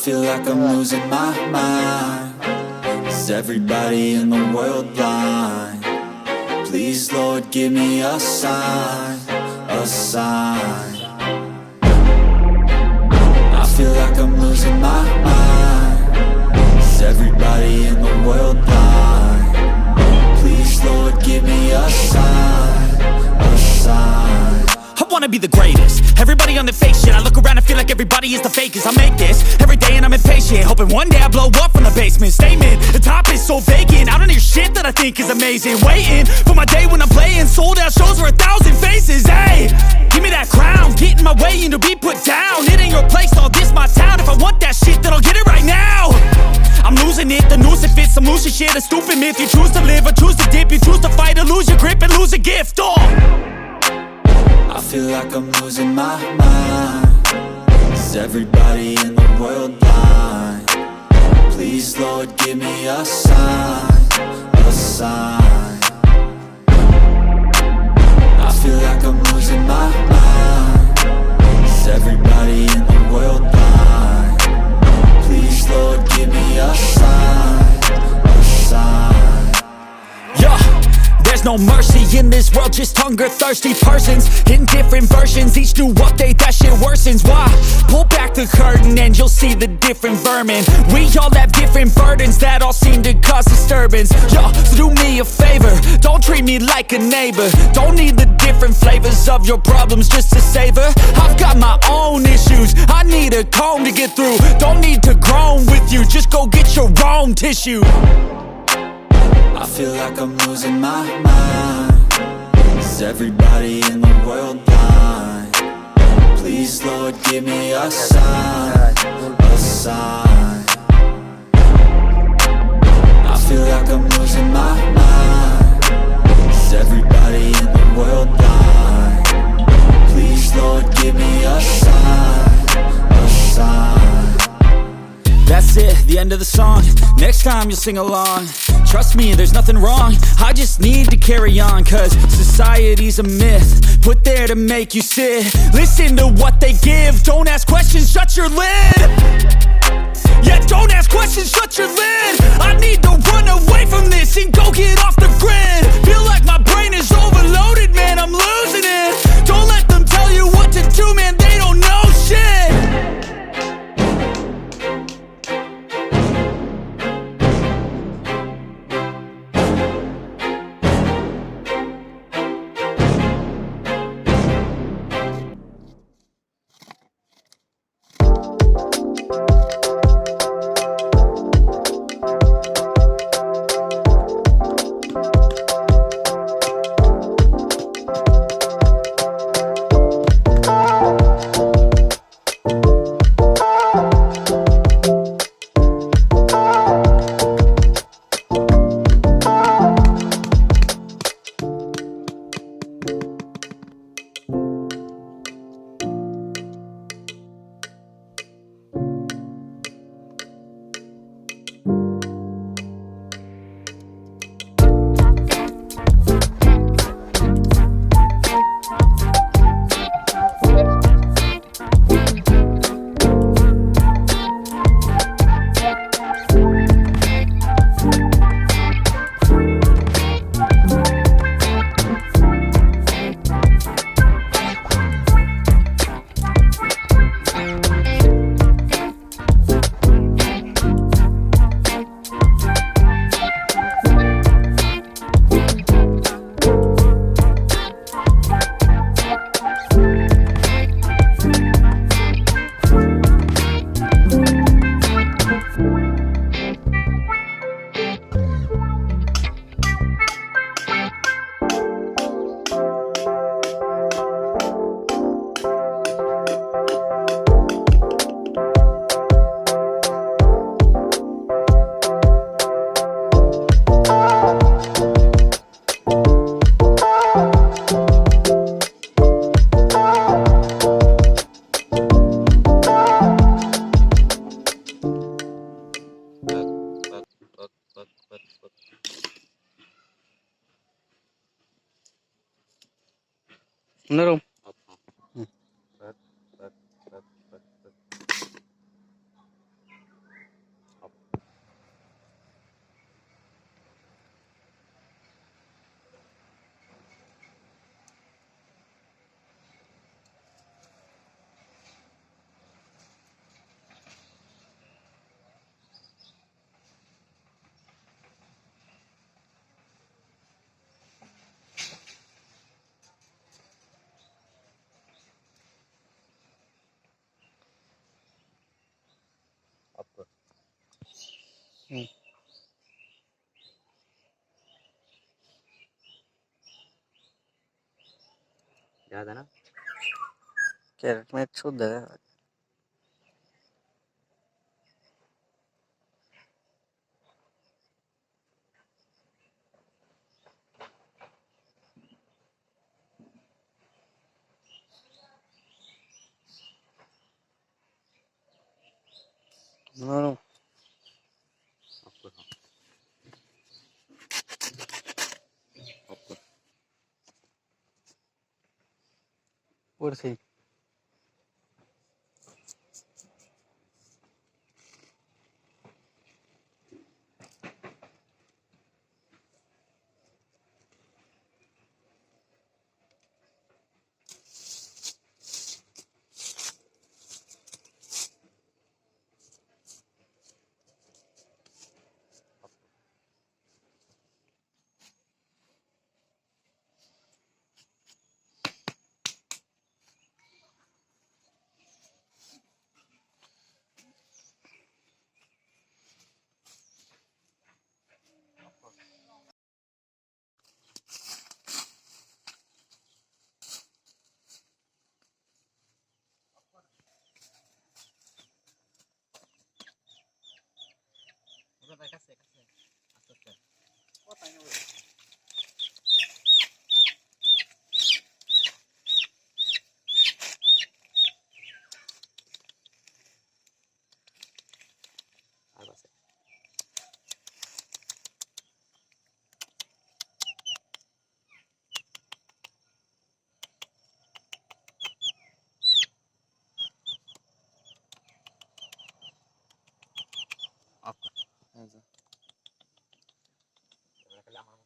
feel like I'm losing my mind. Is everybody in the world blind? Please, Lord, give me a sign, a sign. I feel like I'm losing my mind. Is everybody in the world blind? Please, Lord, give me a sign, a sign. I wanna be the greatest. Everybody on the fake shit. I look around and feel like everybody is the fakest. I make this every day and I'm impatient, hoping one day I blow up from the basement. Statement, the top is so vacant. I don't hear shit that I think is amazing. Waiting for my day when I'm playing sold out shows for 1,000 faces. Hey, give me that crown, get in my way and to be put down. It ain't your place, all this my town. If I want that shit, then I'll get it right now. I'm losing it, the noose it fits. I'm losing shit, a stupid myth. You choose to live or choose to dip. You choose to fight or lose your grip and lose a gift. I feel like I'm losing my mind. Is everybody in the world blind? Please, Lord, give me a sign, a sign. I feel like I'm losing my mind. Is everybody in the world blind? Please, Lord, give me a sign, a sign. Yeah. There's no mercy in this world, just hunger-thirsty persons in different versions, each new update, that shit worsens. Why? Pull back the curtain and you'll see the different vermin. We all have different burdens that all seem to cause disturbance. Yo, so do me a favor, don't treat me like a neighbor. Don't need the different flavors of your problems just to savor. I've got my own issues, I need a comb to get through. Don't need to groan with you, just go get your own tissue. I feel like I'm losing my mind. Is everybody in the world blind? Please, Lord, give me a sign, a sign. I feel like I'm losing my mind. Is everybody in the world blind? Please, Lord, give me a sign, a sign. That's it, the end of the song. Next time you'll sing along. Trust me, there's nothing wrong. I just need to carry on, cause society's a myth put there to make you sit. Listen to what they give. Don't ask questions, shut your lid. Yeah, don't ask questions, shut your lid. I need to run away from this and go get off the grid. Feel like my brain is overloaded, man, I'm losing it. Don't let them tell you what to do, man, they don't know shit. Bener om. हम्म, याद है ना? Carat में शुद्ध है। No, आपको हाँ, आपको por sí. আর বাসে आपको ऐसा। खाली আমার